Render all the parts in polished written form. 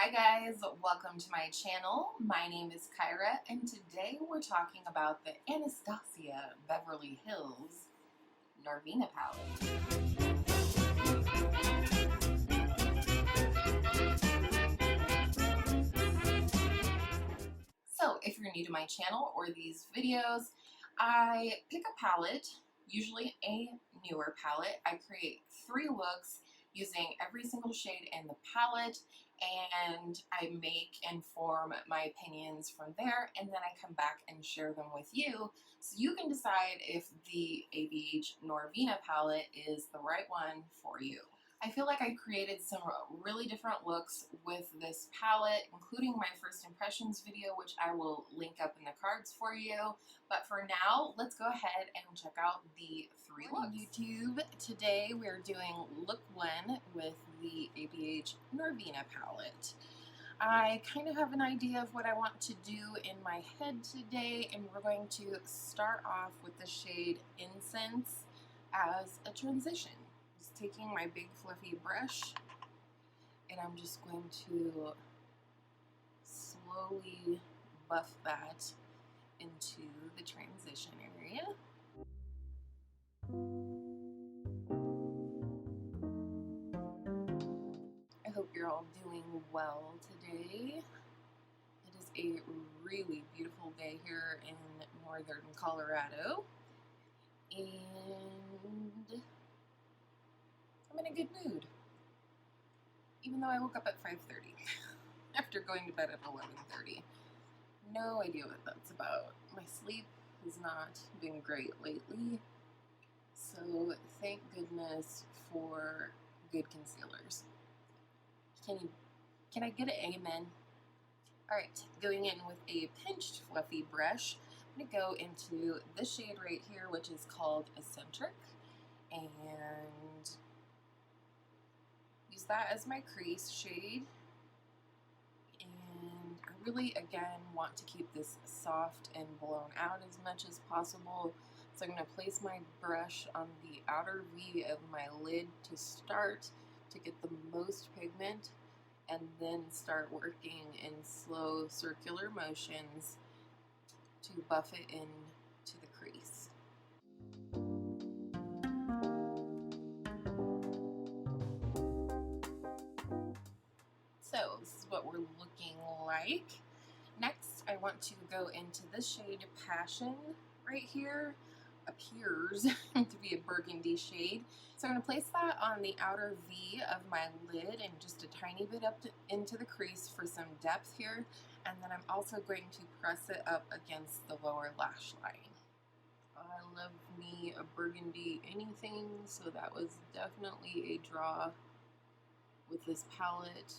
Hi guys, welcome to my channel. My name is Kyra and today we're talking about the Anastasia Beverly Hills Norvina palette. So if you're new to my channel or these videos, I pick a palette, usually a newer palette. I create 3 looks using every single shade in the palette, and I make and form my opinions from there, and then I come back and share them with you so you can decide if the ABH Norvina palette is the right one for you. I feel like I created some really different looks with this palette, including my first impressions video, which I will link up in the cards for you. But for now, let's go ahead and check out the 3 looks. YouTube, today we're doing look 1 with the ABH Norvina palette. I kind of have an idea of what I want to do in my head today, and we're going to start off with the shade Incense as a transition. Just taking my big fluffy brush, and I'm just going to slowly buff that into the transition area. I hope you're all doing well today. It is a really beautiful day here in northern Colorado, and I'm in a good mood, even though I woke up at 5:30 after going to bed at 11:30. No idea what that's about. My sleep has not been great lately, so thank goodness for good concealers. Can I get an amen? Alright, going in with a pinched fluffy brush, I'm going to go into this shade right here, which is called Eccentric, and use that as my crease shade. And I really, again, want to keep this soft and blown out as much as possible. So I'm going to place my brush on the outer V of my lid to start to get the most pigment, and then start working in slow circular motions to buff it into the crease. So this is what we're looking like. Next, I want to go into this shade Passion right here. Appears to be a burgundy shade. So I'm going to place that on the outer V of my lid and just a tiny bit up into the crease for some depth here. And then I'm also going to press it up against the lower lash line. I love me a burgundy anything, so that was definitely a draw with this palette.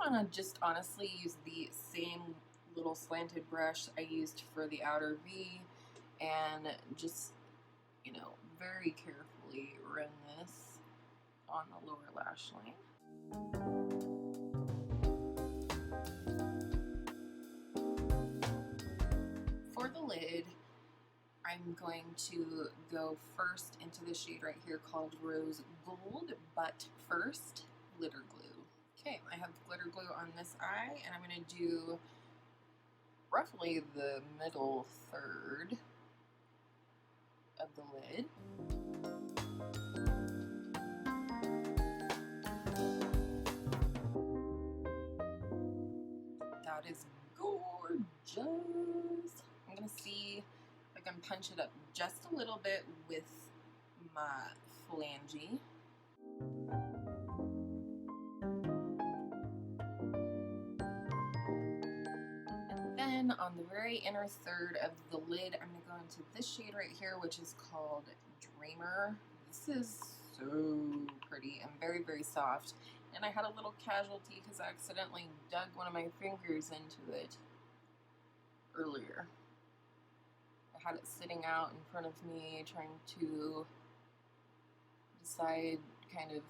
I'm gonna just honestly use the same little slanted brush I used for the outer V and just, very carefully run this on the lower lash line. For the lid, I'm going to go first into the shade right here called Rose Gold, but first, glitter glue. Okay, I have glitter glue on this eye, and I'm going to do roughly the middle third of the lid. That is gorgeous. I'm going to see if I can punch it up just a little bit with my phalange. Then on the very inner third of the lid, I'm going to go into this shade right here, which is called Dreamer. This is so pretty and very, very soft. And I had a little casualty because I accidentally dug one of my fingers into it earlier. I had it sitting out in front of me, trying to decide kind of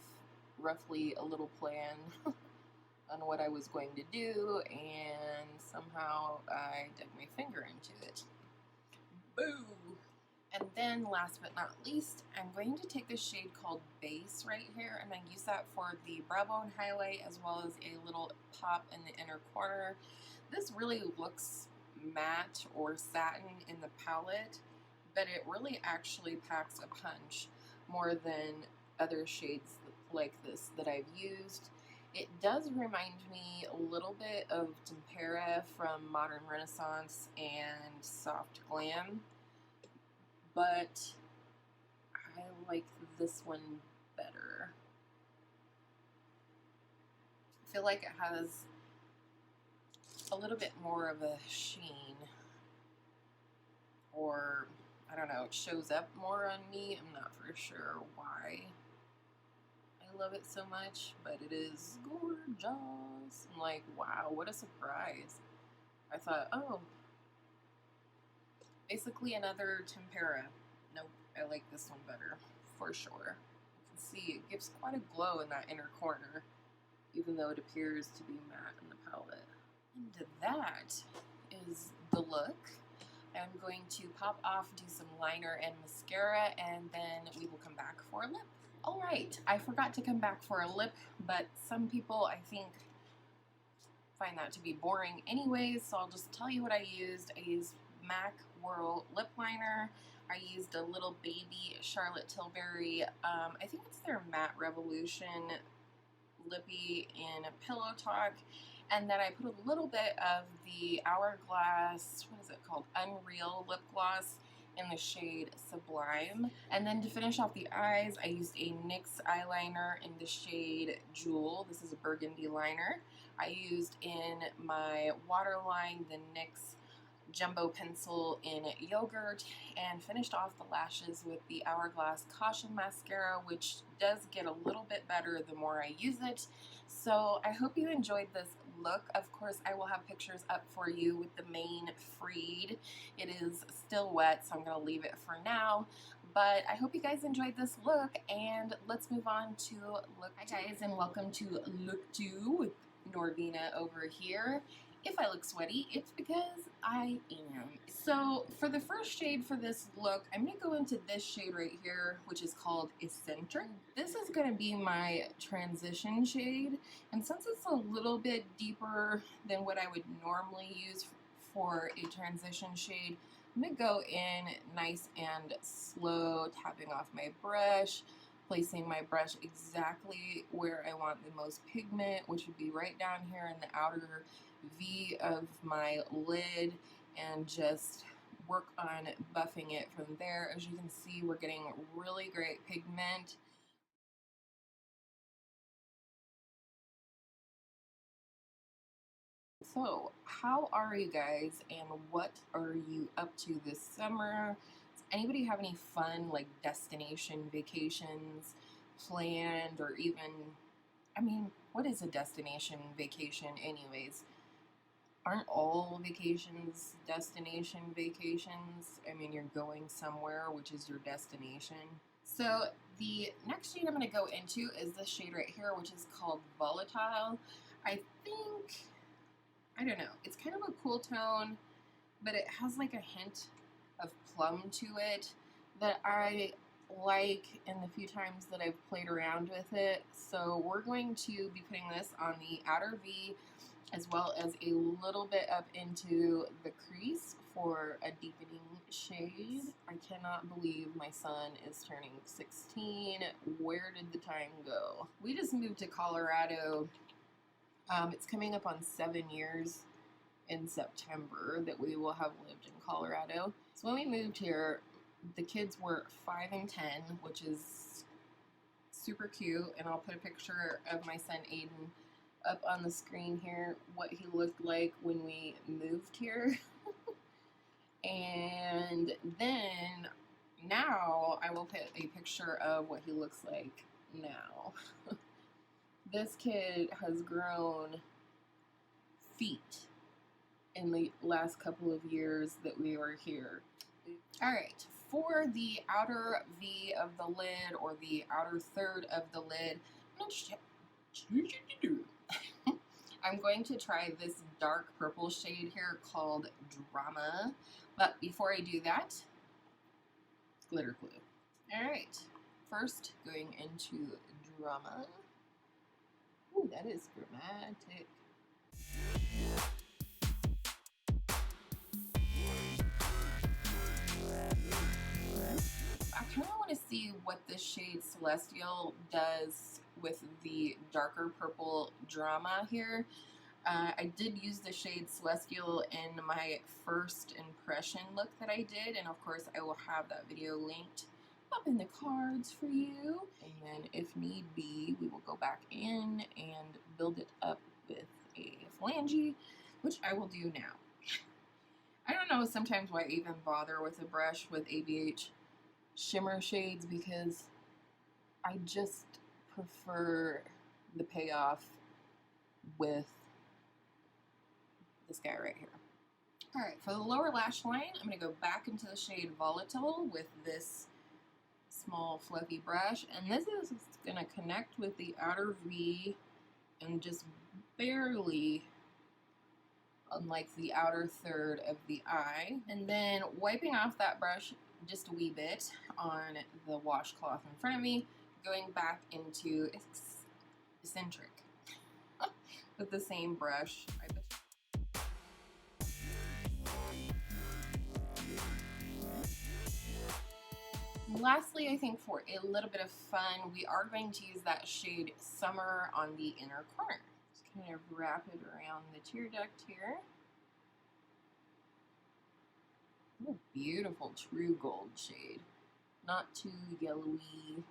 roughly a little plan on what I was going to do, and somehow I dug my finger into it. Boo! And then last but not least, I'm going to take this shade called Base right here, and I use that for the brow bone highlight as well as a little pop in the inner corner. This really looks matte or satin in the palette, but it really actually packs a punch more than other shades like this that I've used. It does remind me a little bit of Tempera from Modern Renaissance and Soft Glam, but I like this one better. I feel like it has a little bit more of a sheen, or I don't know, it shows up more on me. I'm not for sure why I love it so much, but it is gorgeous. I'm like, wow, what a surprise. I thought, oh, basically another Tempera. Nope, I like this one better, for sure. You can see it gives quite a glow in that inner corner, even though it appears to be matte in the palette. And that is the look. I'm going to pop off, do some liner and mascara, and then we will come back for a lip. Alright, I forgot to come back for a lip, but some people, I think, find that to be boring anyways, so I'll just tell you what I used. I used MAC Whirl lip liner. I used a little baby Charlotte Tilbury, I think it's their Matte Revolution lippy in a Pillow Talk, and then I put a little bit of the Hourglass, what is it called, Unreal lip gloss in the shade Sublime. And then to finish off the eyes, I used a NYX eyeliner in the shade Jewel. This is a burgundy liner. I used in my waterline the NYX Jumbo Pencil in Yogurt, and finished off the lashes with the Hourglass Caution Mascara, which does get a little bit better the more I use it. So I hope you enjoyed this look. Of course, I will have pictures up for you with the main freed. It is still wet, so I'm going to leave it for now. But I hope you guys enjoyed this look, and let's move on to look 2. Hi guys, and welcome to look 2 with Norvina over here. If I look sweaty, it's because I am. So for the first shade for this look, I'm going to go into this shade right here, which is called Eccentric. This is going to be my transition shade, and since it's a little bit deeper than what I would normally use for a transition shade, I'm going to go in nice and slow, tapping off my brush, placing my brush exactly where I want the most pigment, which would be right down here in the outer V of my lid, and just work on buffing it from there. As you can see, we're getting really great pigment. So, how are you guys, and what are you up to this summer? Does anybody have any fun, like, destination vacations planned, or even, I mean, what is a destination vacation anyways? Aren't all vacations destination vacations? I mean, you're going somewhere, which is your destination. So the next shade I'm going to go into is this shade right here, which is called Volatile. I think, I don't know, it's kind of a cool tone, but it has like a hint of plum to it that I like in the few times that I've played around with it. So we're going to be putting this on the outer V, as well as a little bit up into the crease for a deepening shade. I cannot believe my son is turning 16. Where did the time go? We just moved to Colorado. It's coming up on 7 years in September that we will have lived in Colorado. So when we moved here, the kids were 5 and 10, which is super cute, and I'll put a picture of my son Aiden up on the screen here, what he looked like when we moved here. And then now I will put a picture of what he looks like now. This kid has grown feet in the last couple of years that we were here. Alright, for the outer V of the lid, or the outer third of the lid, I'm going to try this dark purple shade here called Drama. But before I do that, glitter glue. All right, first going into drama. Ooh, that is dramatic. I kind of want to see what this shade Celestial does with the darker purple drama here. I did use the shade Celestial in my first impression look that I did, and of course I will have that video linked up in the cards for you. And then if need be, we will go back in and build it up with a phalange, which I will do now. I don't know sometimes why I even bother with a brush with ABH shimmer shades, because I just prefer the payoff with this guy right here. All right, for the lower lash line, I'm going to go back into the shade Volatile with this small fluffy brush, and this is going to connect with the outer V and just barely, unlike the outer third of the eye, and then wiping off that brush just a wee bit on the washcloth in front of me, going back into eccentric with the same brush. Lastly, I think for a little bit of fun, we are going to use that shade Summer on the inner corner. Just kind of wrap it around the tear duct here. What a beautiful true gold shade. Not too yellowy.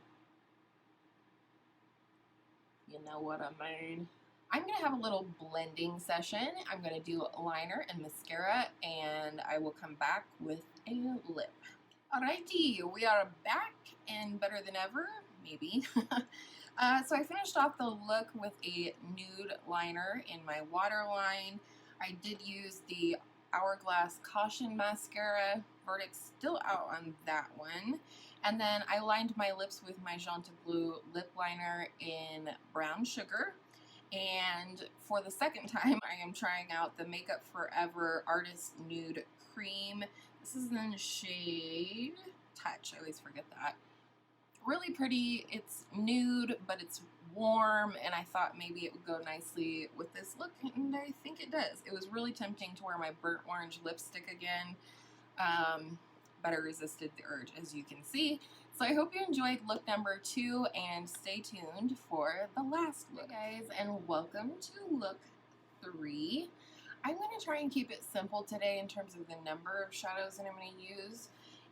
You know what I mean? I'm going to have a little blending session. I'm going to do liner and mascara, and I will come back with a lip. Alrighty, we are back and better than ever, maybe. So I finished off the look with a nude liner in my waterline. I did use the Hourglass Caution Mascara. Verdict's still out on that one. And then I lined my lips with my Janta Blue lip liner in Brown Sugar. And for the second time, I am trying out the Makeup Forever Artist Nude Cream. This is in the shade Touch. I always forget that. Really pretty. It's nude, but it's warm, and I thought maybe it would go nicely with this look, and I think it does. It was really tempting to wear my burnt orange lipstick again, but I resisted the urge, as you can see. So I hope you enjoyed look number 2, and stay tuned for the last look. Hey guys, and welcome to look 3. I'm going to try and keep it simple today in terms of the number of shadows that I'm going to use,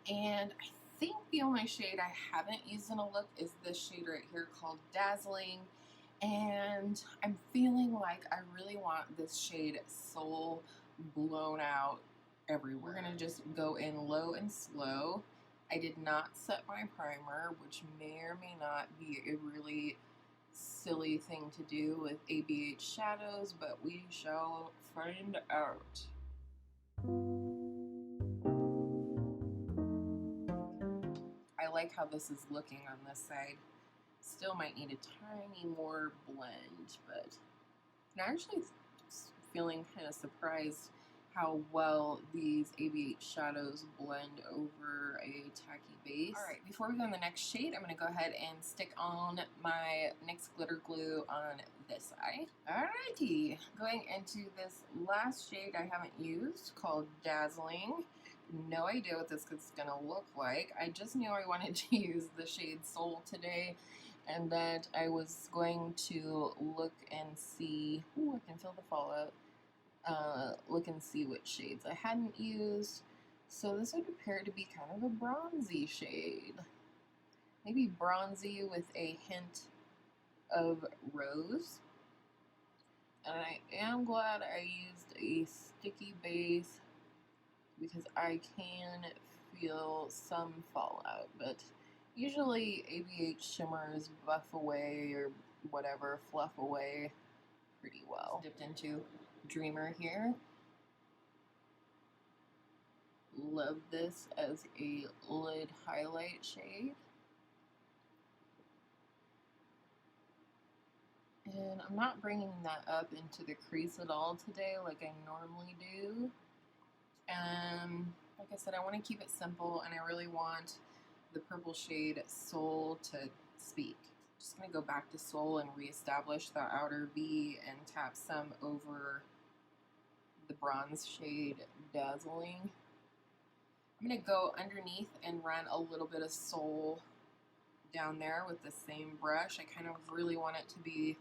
and I think the only shade I haven't used in a look is this shade right here called Dazzling, and I'm feeling like I really want this shade Soul blown out everywhere. We're going to just go in low and slow. I did not set my primer, which may or may not be a really silly thing to do with ABH shadows, but we shall find out. I like how this is looking on this side. Still might need a tiny more blend, but I'm actually feeling kind of surprised how well these ABH shadows blend over a tacky base. Alright, before we go on the next shade, I'm going to go ahead and stick on my NYX glitter glue on this eye. Alrighty, going into this last shade I haven't used called Dazzling. No idea what this is going to look like. I just knew I wanted to use the shade Soul today, and that I was going to look and see, ooh, I can feel the fallout, look and see what shades I hadn't used. So this would appear to be kind of a bronzy shade. Maybe bronzy with a hint of rose. And I am glad I used a sticky base because I can feel some fallout, but usually ABH shimmers buff away or whatever, fluff away pretty well. Dipped into Dreamer here. Love this as a lid highlight shade. And I'm not bringing that up into the crease at all today like I normally do. Like I said, I want to keep it simple, and I really want the purple shade Soul to Speak. Just gonna go back to Soul and reestablish the outer V and tap some over the bronze shade Dazzling. I'm gonna go underneath and run a little bit of Soul down there with the same brush. I kind of really want it to be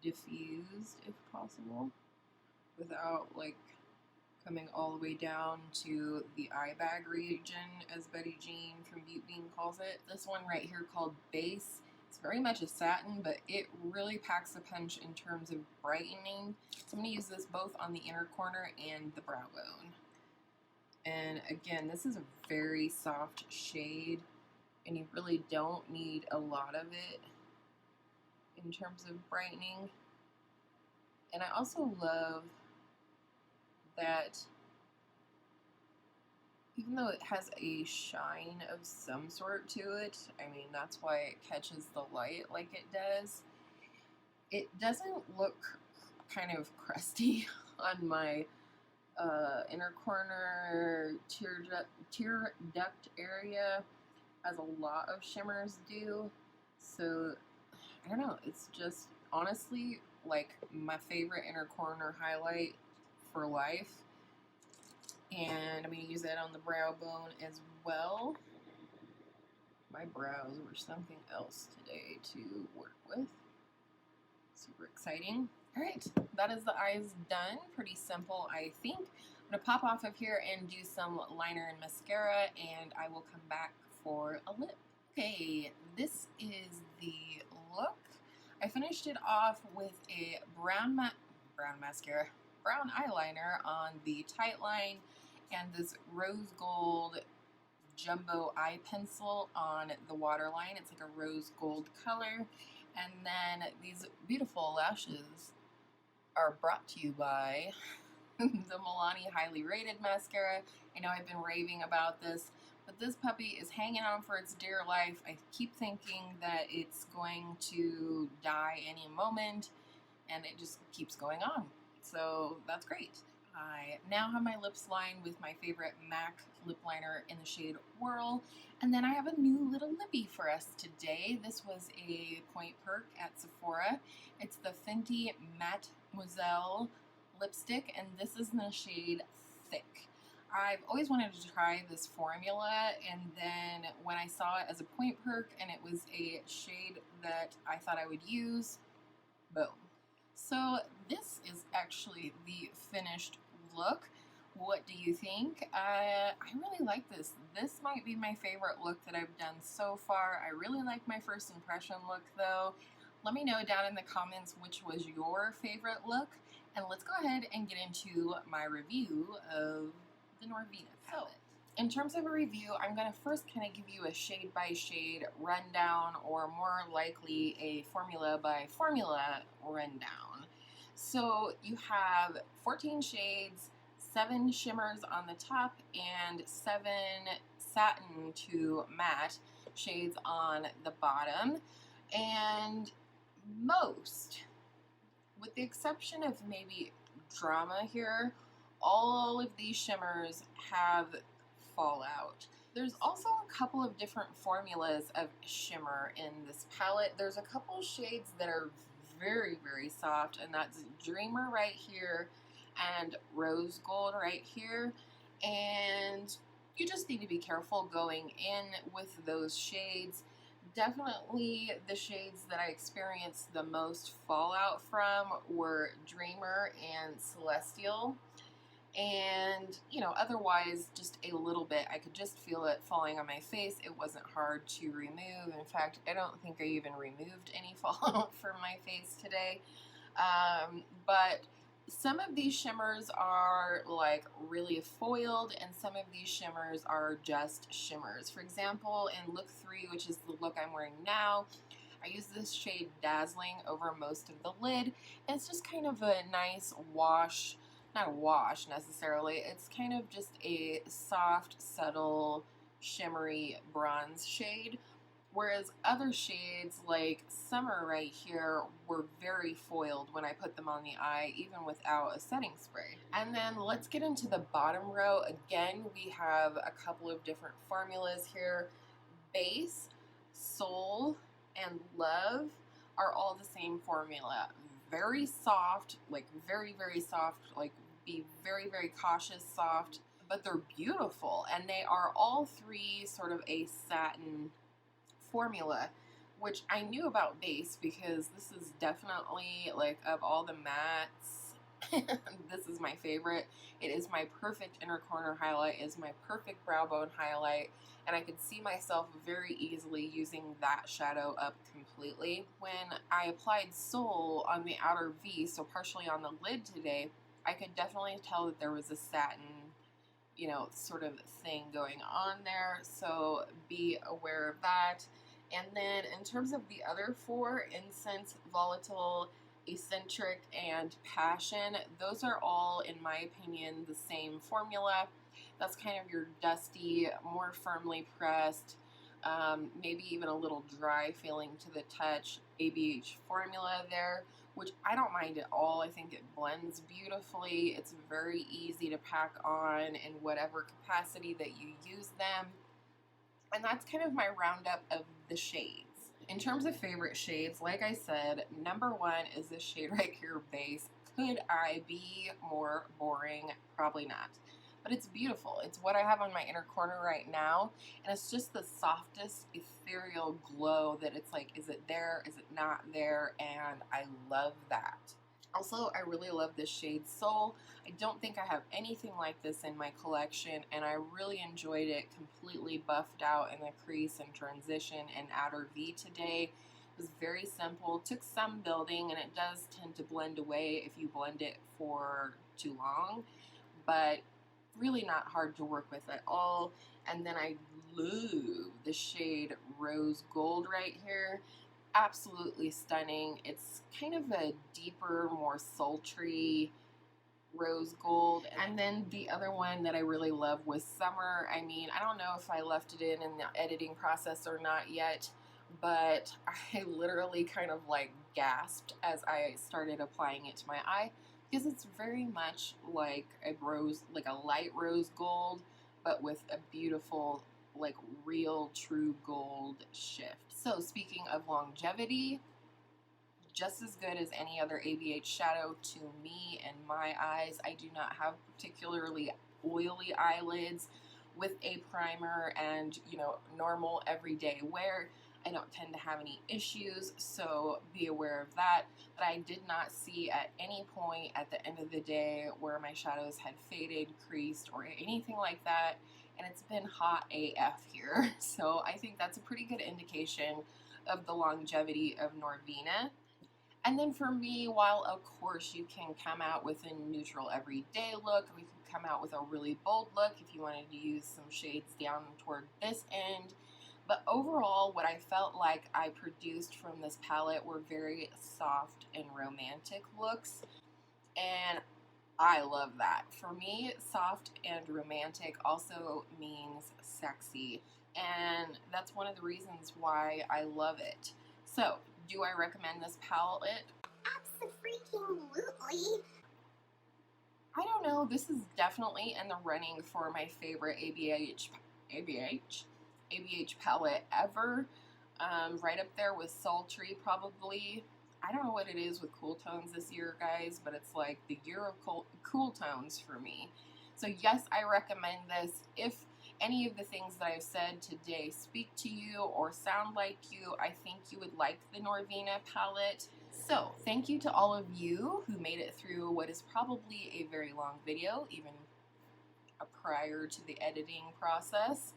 diffused if possible, without like coming all the way down to the eye bag region, as Betty Jean from Butte Bean calls it. This one right here called Base, it's very much a satin, but it really packs a punch in terms of brightening. So I'm going to use this both on the inner corner and the brow bone. And again, this is a very soft shade, and you really don't need a lot of it in terms of brightening. And I also love that even though it has a shine of some sort to it, I mean, that's why it catches the light like it does, it doesn't look kind of crusty on my inner corner tear duct area, as a lot of shimmers do. So I don't know, it's just honestly like my favorite inner corner highlight for life. And I'm going to use that on the brow bone as well. My brows were something else today to work with. Super exciting. Alright, that is the eyes done. Pretty simple, I think. I'm going to pop off of here and do some liner and mascara, and I will come back for a lip. Okay, this is the look. I finished it off with a brown eyeliner on the tight line and this rose gold jumbo eye pencil on the waterline. It's like a rose gold color. And then these beautiful lashes are brought to you by the Milani Highly Rated Mascara. I know I've been raving about this, but this puppy is hanging on for its dear life. I keep thinking that it's going to die any moment, and it just keeps going on. So that's great. I now have my lips lined with my favorite MAC lip liner in the shade Whirl. And then I have a new little lippy for us today. This was a Point Perk at Sephora. It's the Fenty Mademoiselle lipstick, and this is in the shade Thick. I've always wanted to try this formula, and then when I saw it as a Point Perk and it was a shade that I thought I would use, boom. So this is actually the finished look. What do you think? I really like this. This might be my favorite look that I've done so far. I really like my first impression look though. Let me know down in the comments which was your favorite look, and let's go ahead and get into my review of the Norvina palette. In terms of a review, I'm going to first kind of give you a shade by shade rundown, or more likely a formula by formula rundown. So you have 14 shades, 7 shimmers on the top, and 7 satin to matte shades on the bottom. And most, with the exception of maybe Drama here, all of these shimmers have fallout. There's also a couple of different formulas of shimmer in this palette. There's a couple shades that are very, very soft, and that's Dreamer right here and Rose Gold right here. And you just need to be careful going in with those shades. Definitely the shades that I experienced the most fallout from were Dreamer and Celestial. And, you know, otherwise just a little bit. I could just feel it falling on my face. It wasn't hard to remove. In fact, I don't think I even removed any fallout from my face today. But some of these shimmers are like really foiled, and some of these shimmers are just shimmers. For example, in look 3, which is the look I'm wearing now, I use this shade Dazzling over most of the lid. And it's just kind of a nice wash. Not a wash necessarily, it's kind of just a soft, subtle, shimmery bronze shade, whereas other shades like Summer right here were very foiled when I put them on the eye, even without a setting spray. And then let's get into the bottom row. Again, we have a couple of different formulas here. Base, Soul, and Love are all the same formula. Very soft, like very, very soft, like be very, very cautious soft, but they're beautiful. And they are all three sort of a satin formula, which I knew about Base because this is definitely, like, of all the mattes, this is my favorite. It is my perfect inner corner highlight, it is my perfect brow bone highlight, and I could see myself very easily using that shadow up completely. When I applied Soul on the outer V, so partially on the lid today, I could definitely tell that there was a satin, you know, sort of thing going on there, so be aware of that. And then in terms of the other four, Incense, Volatile, Eccentric, and Passion, those are all, in my opinion, the same formula. That's kind of your dusty, more firmly pressed, maybe even a little dry feeling to the touch ABH formula there, which I don't mind at all. I think it blends beautifully. It's very easy to pack on in whatever capacity that you use them. And that's kind of my roundup of the shades. In terms of favorite shades, like I said, number one is this shade right here, Base. Could I be more boring? Probably not. But it's beautiful. It's what I have on my inner corner right now, and it's just the softest ethereal glow that it's like, is it there? Is it not there? And I love that. Also, I really love this shade Soul. I don't think I have anything like this in my collection, and I really enjoyed it completely buffed out in the crease and transition and outer V today. It was very simple, took some building, and it does tend to blend away if you blend it for too long, but really not hard to work with at all. And then I love the shade Rose Gold right here. Absolutely stunning. It's kind of a deeper, more sultry rose gold. And then the other one that I really love was Summer. I mean, I don't know if I left it in the editing process or not yet, but I literally kind of like gasped as I started applying it to my eye, because it's very much like a rose, like a light rose gold, but with a beautiful, like real true gold shift. So speaking of longevity, just as good as any other ABH shadow to me and my eyes. I do not have particularly oily eyelids with a primer and, you know, normal everyday wear. I don't tend to have any issues, so be aware of that. But I did not see at any point at the end of the day where my shadows had faded, creased, or anything like that. And it's been hot AF here. So I think that's a pretty good indication of the longevity of Norvina. And then for me, while of course you can come out with a neutral everyday look, we can come out with a really bold look if you wanted to use some shades down toward this end. But overall, what I felt like I produced from this palette were very soft and romantic looks. And I love that. For me, soft and romantic also means sexy. And that's one of the reasons why I love it. So, do I recommend this palette? Absolutely. I don't know. This is definitely in the running for my favorite ABH palette ever. Right up there with Sultry, probably. I don't know what it is with cool tones this year, guys, but it's like the year of cool tones for me. So yes, I recommend this. If any of the things that I've said today speak to you or sound like you, I think you would like the Norvina palette. So thank you to all of you who made it through what is probably a very long video, even prior to the editing process.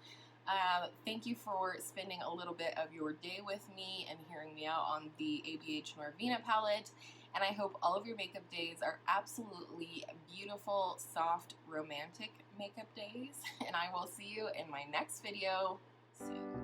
Thank you for spending a little bit of your day with me and hearing me out on the ABH Norvina palette. And I hope all of your makeup days are absolutely beautiful, soft, romantic makeup days. And I will see you in my next video soon.